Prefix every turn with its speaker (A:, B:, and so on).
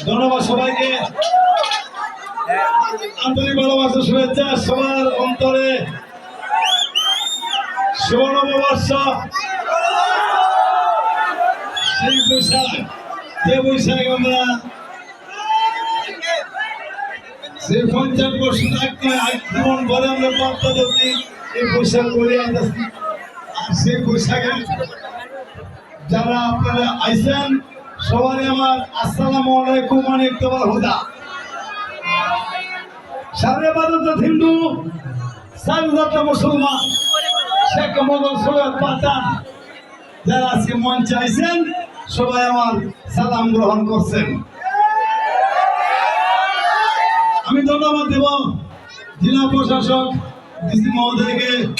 A: ধন্যবাদ সবাইকে, আন্তরিক ভালোবাসা শুভেচ্ছা সবার অন্তরে। শুভ নববর্ষ, সেই বৈশাখ, যে বৈশাখ আমরা সেই 50 বছর জীবন ভরে আমরা পাল্টা যাচ্ছি, এই বৈশাখ করে আসছি। আর সেই বৈশাখে যারা আপনারা আইসেন সবাই আমার আসসালামু আলাইকুম, অনেক তোমার হুদা। সারা ভারত হিন্দু, সারদাত মুসলমান, শেখ মোগল সৈয়দ পাঠান যারা আজকে মঞ্চে আইসেন সবাই আমার সালাম গ্রহণ করছেন। আমি ধন্যবাদ দেব জেলা প্রশাসক ডিসি মহোদয়কে।